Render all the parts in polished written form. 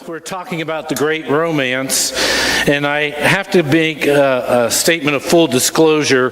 We're talking about the great romance, and I have to make a statement of full disclosure.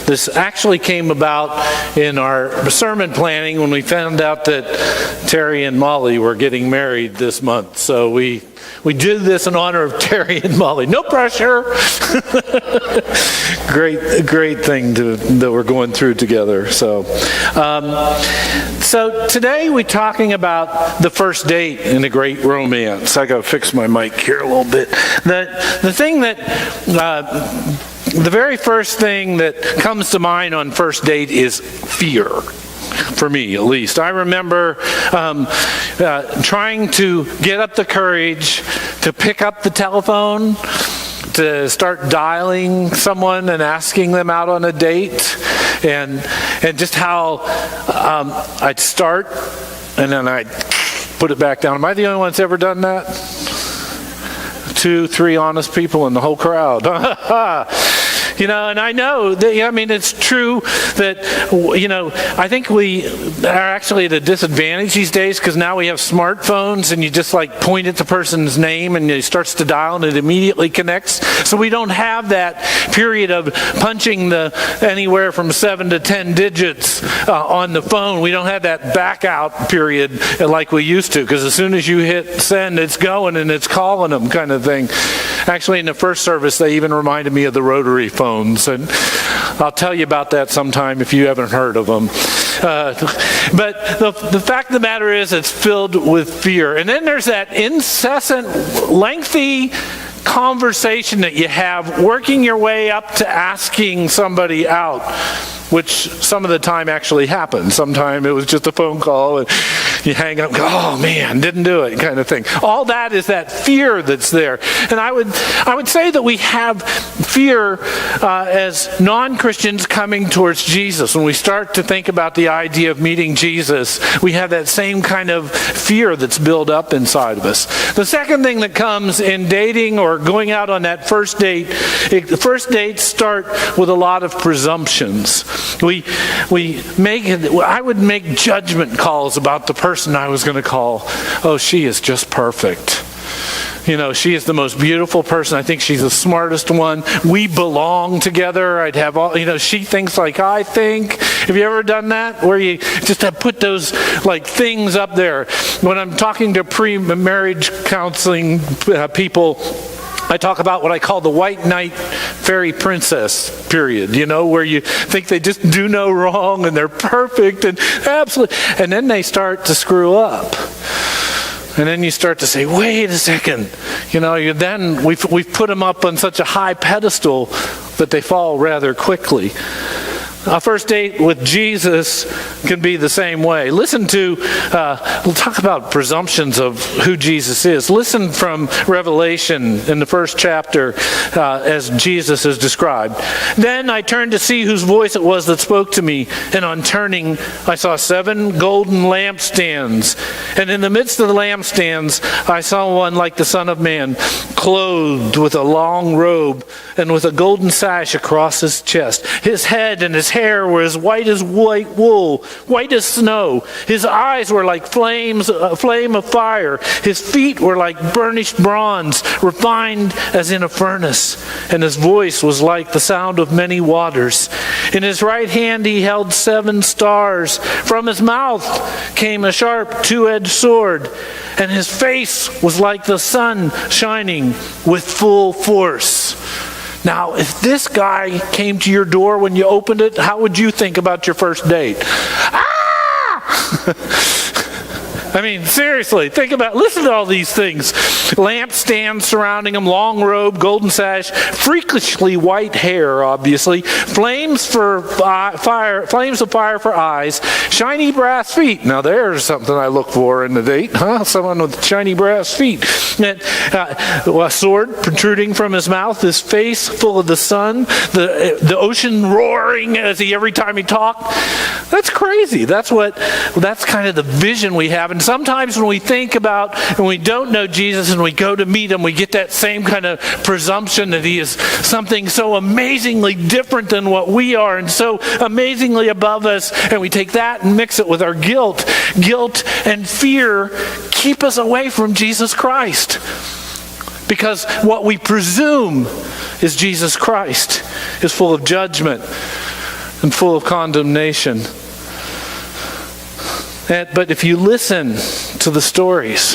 This actually came about in our sermon planning when we found out that Terry and Molly were getting married this month. So we did this in honor of Terry and Molly. No pressure. Great thing that we're going through together. So today we're talking about the first date in the great romance. I got to fix my mic here a little bit. The thing that the very first thing that comes to mind on first date is fear. For me, at least. I remember trying to get up the courage to pick up the telephone, to start dialing someone and asking them out on a date, and just how I'd start and then I'd put it back down. Am I the only one that's ever done that? 2, 3 honest people in the whole crowd. And I know that, it's true that, I think we are actually at a disadvantage these days because now we have smartphones and you just point at the person's name and it starts to dial and it immediately connects. So we don't have that period of punching anywhere from 7 to 10 digits on the phone. We don't have that back out period like we used to, because as soon as you hit send, it's going and it's calling them kind of thing. Actually, in the first service, they even reminded me of the rotary phones, and I'll tell you about that sometime if you haven't heard of them. But the fact of the matter is, it's filled with fear. And then there's that incessant, lengthy conversation that you have, working your way up to asking somebody out, which some of the time actually happens. Sometimes it was just a phone call and you hang up and go, oh man, didn't do it, kind of thing. All that is that fear that's there. And I would say that we have fear as non-Christians coming towards Jesus. When we start to think about the idea of meeting Jesus, we have that same kind of fear that's built up inside of us. The second thing that comes in dating or going out on that first date, the first dates start with a lot of presumptions. I would make judgment calls about the person I was going to call. Oh, she is just perfect. She is the most beautiful person. I think she's the smartest one. We belong together. I'd have all, she thinks like I think. Have you ever done that? Where you just have put those things up there. When I'm talking to pre-marriage counseling people, I talk about what I call the white knight fairy princess period, where you think they just do no wrong and they're perfect and absolutely, and then they start to screw up. And then you start to say, wait a second, then we've put them up on such a high pedestal that they fall rather quickly. A first date with Jesus can be the same way. Listen to, we'll talk about presumptions of who Jesus is. Listen from Revelation in the first chapter as Jesus is described. Then I turned to see whose voice it was that spoke to me. And on turning, I saw 7 golden lampstands. And in the midst of the lampstands, I saw one like the Son of Man, clothed with a long robe and with a golden sash across his chest. His head and his hair were as white as white wool, white as snow. His eyes were like a flame of fire. His feet were like burnished bronze, refined as in a furnace. And his voice was like the sound of many waters. In his right hand he held 7 stars. From his mouth came a sharp 2-edged sword. And his face was like the sun shining with full force. Now, if this guy came to your door when you opened it, how would you think about your first date? Seriously, listen to all these things. Lampstands surrounding him, long robe, golden sash, freakishly white hair, obviously, flames of fire for eyes, shiny brass feet. Now there's something I look for in the date, huh? Someone with shiny brass feet. A sword protruding from his mouth, his face full of the sun, the ocean roaring every time he talked. That's crazy. That's kind of the vision we have. And sometimes when we think about and we don't know Jesus and we go to meet him, we get that same kind of presumption that he is something so amazingly different than what we are and so amazingly above us, and we take that and mix it with our guilt. Guilt and fear keep us away from Jesus Christ. Because what we presume is Jesus Christ is full of judgment and full of condemnation. But if you listen to the stories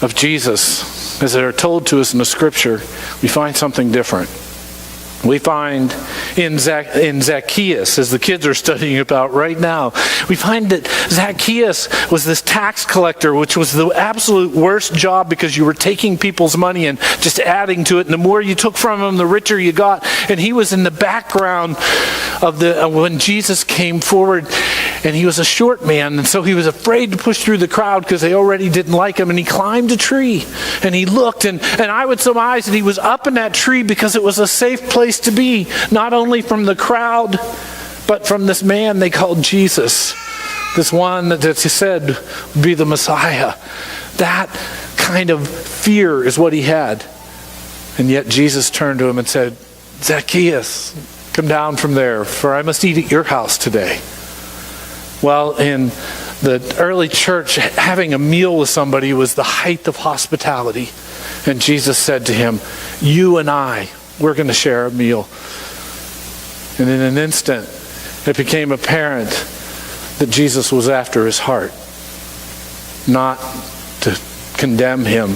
of Jesus as they are told to us in the Scripture, we find something different. We find in Zacchaeus, as the kids are studying about right now, we find that Zacchaeus was this tax collector, which was the absolute worst job because you were taking people's money and just adding to it. And the more you took from them, the richer you got. And he was in the background of when Jesus came forward, and he was a short man. And so he was afraid to push through the crowd because they already didn't like him. And he climbed a tree and he looked, and I would surmise that he was up in that tree because it was a safe place to be, not only from the crowd, but from this man they called Jesus, this one that he said would be the Messiah. That kind of fear is what he had. And yet Jesus turned to him and said, Zacchaeus, come down from there, for I must eat at your house today. Well, in the early church, having a meal with somebody was the height of hospitality. And Jesus said to him, you and I, we're going to share a meal. And in an instant, it became apparent that Jesus was after his heart. Not to condemn him,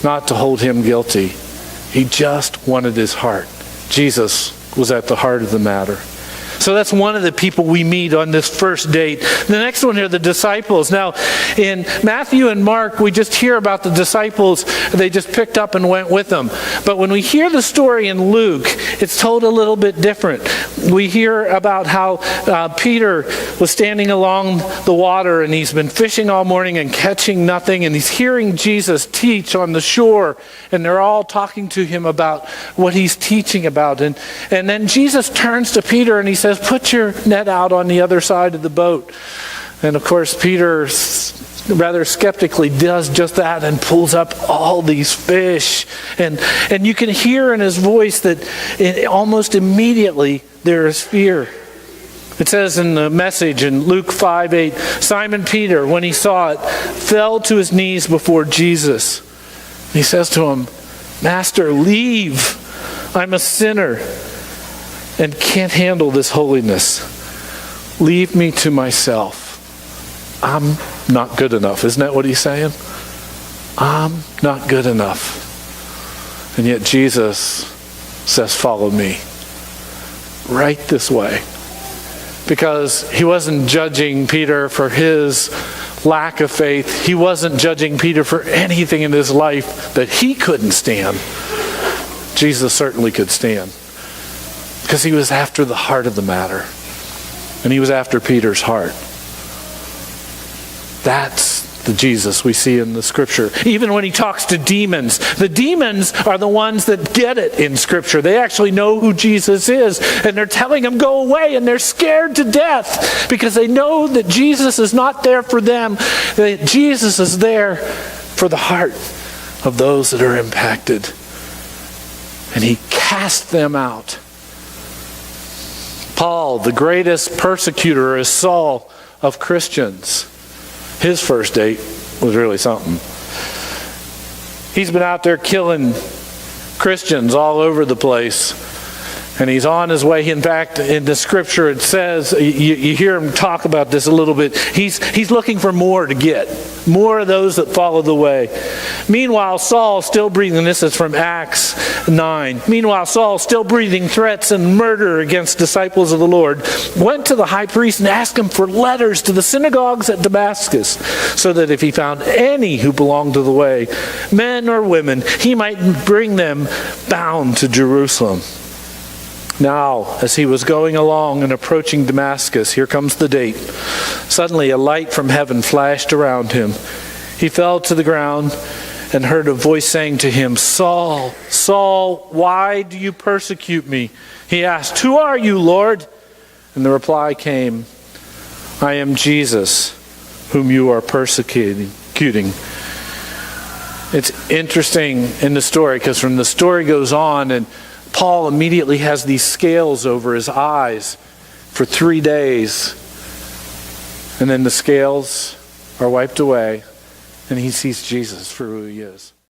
not to hold him guilty. He just wanted his heart. Jesus was at the heart of the matter. So that's one of the people we meet on this first date. The next one are the disciples. Now, in Matthew and Mark, we just hear about the disciples. They just picked up and went with them. But when we hear the story in Luke, it's told a little bit different. We hear about how Peter was standing along the water, and he's been fishing all morning and catching nothing, and he's hearing Jesus teach on the shore, and they're all talking to him about what he's teaching about. And then Jesus turns to Peter and he says, put your net out on the other side of the boat. And of course, Peter rather skeptically does just that and pulls up all these fish. And you can hear in his voice that almost immediately there is fear. It says in the Message in Luke 5:8, Simon Peter, when he saw it, fell to his knees before Jesus. He says to him, Master, leave. I'm a sinner and can't handle this holiness. Leave me to myself. I'm not good enough. Isn't that what he's saying? I'm not good enough. And yet Jesus says, follow me. Right this way. Because he wasn't judging Peter for his lack of faith. He wasn't judging Peter for anything in his life that he couldn't stand. Jesus certainly could stand. Because he was after the heart of the matter. And he was after Peter's heart. That's the Jesus we see in the Scripture. Even when he talks to demons, the demons are the ones that get it in Scripture. They actually know who Jesus is. And they're telling him, go away. And they're scared to death because they know that Jesus is not there for them. That Jesus is there for the heart of those that are impacted. And he cast them out. Paul, the greatest persecutor, is Saul of Christians. His first date was really something. He's been out there killing Christians all over the place. And he's on his way. In fact, in the Scripture it says, you hear him talk about this a little bit. He's looking for more to get. More of those that follow the way. Meanwhile, Saul, still breathing, this is from Acts 9. Meanwhile, Saul, still breathing threats and murder against disciples of the Lord, went to the high priest and asked him for letters to the synagogues at Damascus, so that if he found any who belonged to the way, men or women, he might bring them bound to Jerusalem. Now, as he was going along and approaching Damascus, here comes the date. Suddenly a light from heaven flashed around him. He fell to the ground and heard a voice saying to him, Saul, Saul, why do you persecute me? He asked, who are you, Lord? And the reply came, I am Jesus, whom you are persecuting. It's interesting in the story because from the story goes on and Paul immediately has these scales over his eyes for 3 days. And then the scales are wiped away and he sees Jesus for who he is.